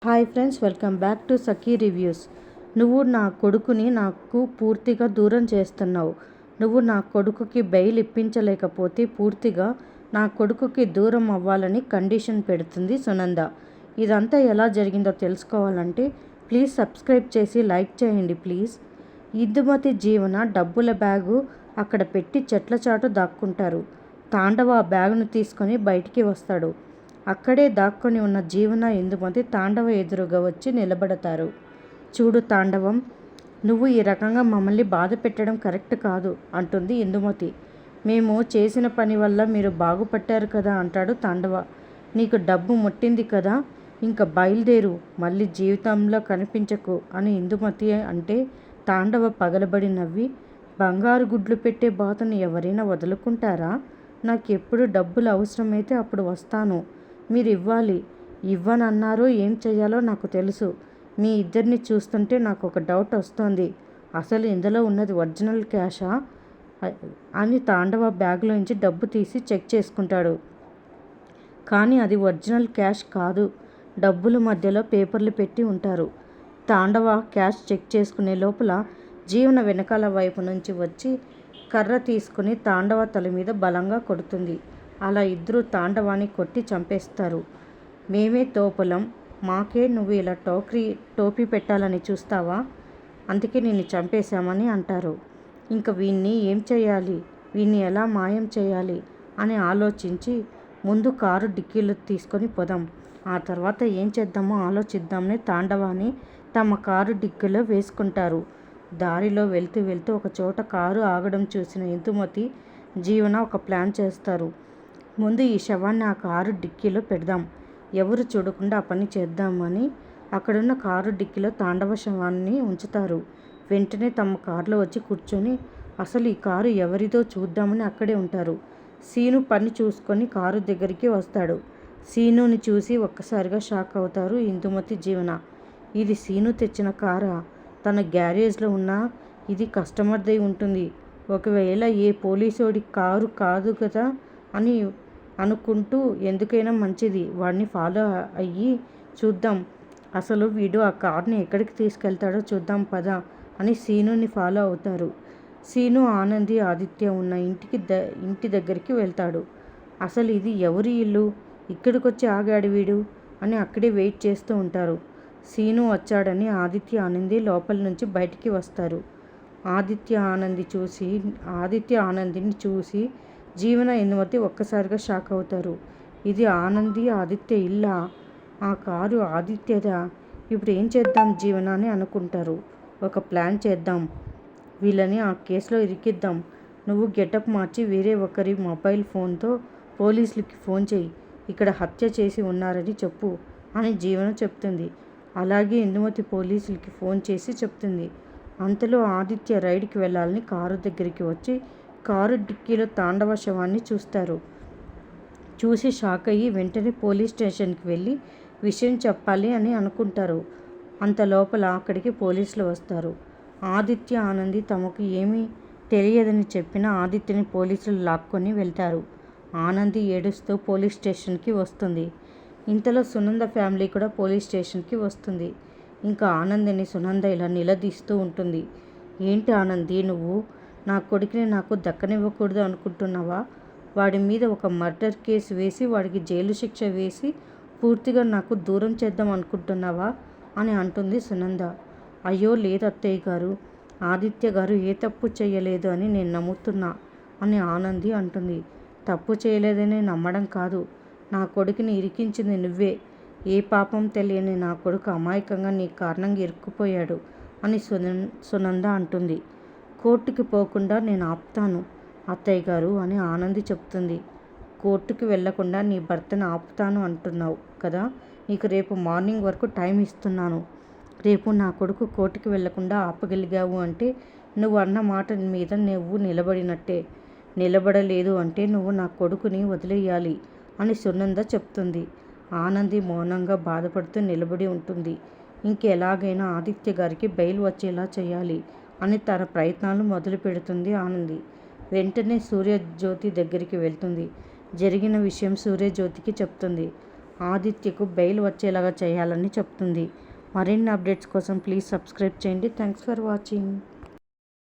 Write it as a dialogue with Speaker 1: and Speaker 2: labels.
Speaker 1: Hi friends, welcome back to Sakhi reviews. నువ్వు నా కొడుకుని నాకు పూర్తిగా దూరం చేస్తున్నావు. నువ్వు నా కొడుకుకి బెయిల్ ఇప్పించలేకపోతే పూర్తిగా నా కొడుకుకి దూరం అవ్వాలని కండిషన్ పెడుతుంది సునంద. ఇదంతా ఎలా జరిగిందో తెలుసుకోవాలంటే ప్లీజ్ సబ్స్క్రైబ్ చేసి లైక్ చేయండి ప్లీజ్. ఇందుమతి జీవన డబ్బుల బ్యాగు అక్కడ పెట్టి చెట్ల చాటు దాక్కుంటారు. తాండవ ఆ బ్యాగును తీసుకొని బయటికి వస్తాడు. అక్కడే దాక్కొని ఉన్న జీవన ఇందుమతి తాండవ ఎదురుగా వచ్చి నిలబడతారు. చూడు తాండవం, నువ్వు ఈ రకంగా మమ్మల్ని బాధ పెట్టడం కరెక్ట్ కాదు అంటుంది ఇందుమతి. మేము చేసిన పని వల్ల మీరు బాగుపట్టారు కదా అంటాడు తాండవ. నీకు డబ్బు ముట్టింది కదా, ఇంకా బయలుదేరు, మళ్ళీ జీవితంలో కనిపించకు అని ఇందుమతి అంటే తాండవ పగలబడి నవ్వి, బంగారు గుడ్లు పెట్టే బాధను ఎవరైనా వదులుకుంటారా? నాకు ఎప్పుడు డబ్బులు అవసరమైతే అప్పుడు వస్తాను, మీరు ఇవ్వాలి. ఇవ్వనన్నారో ఏం చెయ్యాలో నాకు తెలుసు. మీ ఇద్దరిని చూస్తుంటే నాకు ఒక డౌట్ వస్తోంది. అసలు ఇందులో ఉన్నది ఒరిజినల్ క్యాషా అని తాండవ బ్యాగ్లోంచి డబ్బు తీసి చెక్ చేసుకుంటాడు. కానీ అది ఒరిజినల్ క్యాష్ కాదు. డబ్బుల మధ్యలో పేపర్లు పెట్టి ఉంటారు. తాండవ క్యాష్ చెక్ చేసుకునే లోపల జీవన వెనకాల వైపు నుంచి వచ్చి కర్ర తీసుకుని తాండవ తల మీద బలంగా కొడుతుంది. అలా ఇద్దరు తాండవాన్ని కొట్టి చంపేస్తారు. మేమే తోపులం, మాకే నువ్వు ఇలా టోపీ పెట్టాలని చూస్తావా? అందుకే నిన్ను చంపేశామని అంటారు. ఇంక వీణ్ణి ఏం చేయాలి, వీణ్ణి ఎలా మాయం చేయాలి అని ఆలోచించి ముందు కారు డిక్కీలో తీసుకొని పోదాం, ఆ తర్వాత ఏం చేద్దామో ఆలోచిద్దామని తాండవాన్ని తమ కారు డిక్కీలో వేసుకుంటారు. దారిలో వెళ్తూ వెళ్తూ ఒక చోట కారు ఆగడం చూసిన ఇందుమతి జీవన ఒక ప్లాన్ చేస్తారు. ముందు ఈ శవాన్ని ఆ కారు డిక్కీలో పెడదాం, ఎవరు చూడకుండా ఆ పని చేద్దామని అక్కడున్న కారు డిక్కీలో తాండవ శవాన్ని ఉంచుతారు. వెంటనే తమ కారులో వచ్చి కూర్చొని అసలు ఈ కారు ఎవరిదో చూద్దామని అక్కడే ఉంటారు. సీను పని చూసుకొని కారు దగ్గరికి వస్తాడు. సీనుని చూసి ఒక్కసారిగా షాక్ అవుతారు ఇందుమతి జీవన. ఇది సీను తెచ్చిన కారా? తన గ్యారేజ్లో ఉన్న ఇది కస్టమర్దై ఉంటుంది. ఒకవేళ ఏ పోలీసోడి కారు కాదు కదా అని అనుకుంటూ ఎందుకైనా మంచిది వాడిని ఫాలో అయ్యి చూద్దాం, అసలు వీడు ఆ కార్ని ఎక్కడికి తీసుకెళ్తాడో చూద్దాం పద అని సీనుని ఫాలో అవుతారు. సీను ఆనంది ఆదిత్య ఉన్న ఇంటి దగ్గరికి వెళ్తాడు. అసలు ఇది ఎవరి ఇల్లు, ఇక్కడికి వచ్చి ఆగాడు వీడు అని అక్కడే వెయిట్ చేస్తూ ఉంటారు. సీను వచ్చాడని ఆదిత్య ఆనంది లోపల నుంచి బయటికి వస్తారు. ఆదిత్య ఆనందిని చూసి జీవన ఇందుమతి ఒక్కసారిగా షాక్ అవుతారు. ఇది ఆనంది ఆదిత్య ఇల్లా? ఆ కారు ఆదిత్యదా? ఇప్పుడు ఏం చేద్దాం జీవన అని అనుకుంటారు. ఒక ప్లాన్ చేద్దాం, వీళ్ళని ఆ కేసులో ఇరికిద్దాం. నువ్వు గెటప్ మార్చి వేరే ఒకరి మొబైల్ ఫోన్తో పోలీసులకి ఫోన్ చేయి, ఇక్కడ హత్య చేసి ఉన్నారని చెప్పు అని జీవన చెప్తుంది. అలాగే ఇందుమతి పోలీసులకి ఫోన్ చేసి చెప్తుంది. అంతలో ఆదిత్య రైడ్కి వెళ్ళాలని కారు దగ్గరికి వచ్చి కారు డిక్కీలో తాండవ శవాన్ని చూస్తారు. చూసి షాక్ అయ్యి వెంటనే పోలీస్ స్టేషన్కి వెళ్ళి విషయం చెప్పాలి అని అనుకుంటారు. అంత లోపల అక్కడికి పోలీసులు వస్తారు. ఆదిత్య ఆనంది తమకు ఏమీ తెలియదని చెప్పిన ఆదిత్యని పోలీసులు లాక్కొని వెళ్తారు. ఆనంది ఏడుస్తూ పోలీస్ స్టేషన్కి వస్తుంది. ఇంతలో సునంద ఫ్యామిలీ కూడా పోలీస్ స్టేషన్కి వస్తుంది. ఇంకా ఆనందిని సునంద ఇలా నిలదీస్తూ ఉంటుంది. ఏంటి ఆనంది, నువ్వు నా కొడుకుని నాకు దక్కనివ్వకూడదు అనుకుంటున్నావా? వాడి మీద ఒక మర్డర్ కేసు వేసి వాడికి జైలు శిక్ష వేసి పూర్తిగా నాకు దూరం చేద్దాం అనుకుంటున్నావా అని అంటుంది సునంద. అయ్యో లేదు అత్తయ్య గారు, ఆదిత్య గారు ఏ తప్పు చేయలేదు అని నేను నమ్ముతున్నా అని ఆనంది అంటుంది. తప్పు చేయలేదని నమ్మడం కాదు, నా కొడుకుని ఇరికించింది నువ్వే. ఏ పాపం తెలియని నా కొడుకు అమాయకంగా నీ కారణంగా ఇరుక్కుపోయాడు అని సునంద అంటుంది. కోర్టుకి పోకుండా నేను ఆపుతాను అత్తయ్య గారు అని ఆనంది చెప్తుంది. కోర్టుకి వెళ్లకుండా నీ భర్తను ఆపుతాను అంటున్నావు కదా, నీకు రేపు మార్నింగ్ వరకు టైం ఇస్తున్నాను. రేపు నా కొడుకు కోర్టుకి వెళ్లకుండా ఆపగలిగావు అంటే నువ్వు అన్న మాట మీద నువ్వు నిలబడినట్టే. నిలబడలేదు అంటే నువ్వు నా కొడుకుని వదిలేయాలి అని సునంద చెప్తుంది. ఆనంది మౌనంగా బాధపడుతూ నిలబడి ఉంటుంది. ఇంకెలాగైనా ఆదిత్య గారికి బెయిల్ వచ్చేలా చేయాలి అని తన ప్రయత్నాలు మొదలు పెడుతుంది ఆనంది. వెంటనే సూర్యజ్యోతి దగ్గరికి వెళ్తుంది. జరిగిన విషయం సూర్యజ్యోతికి చెప్తుంది. ఆదిత్యకు బెయిల్ వచ్చేలాగా చేయాలని చెప్తుంది. మరిన్ని అప్డేట్స్ కోసం ప్లీజ్ సబ్స్క్రైబ్ చేయండి. Thanks for watching.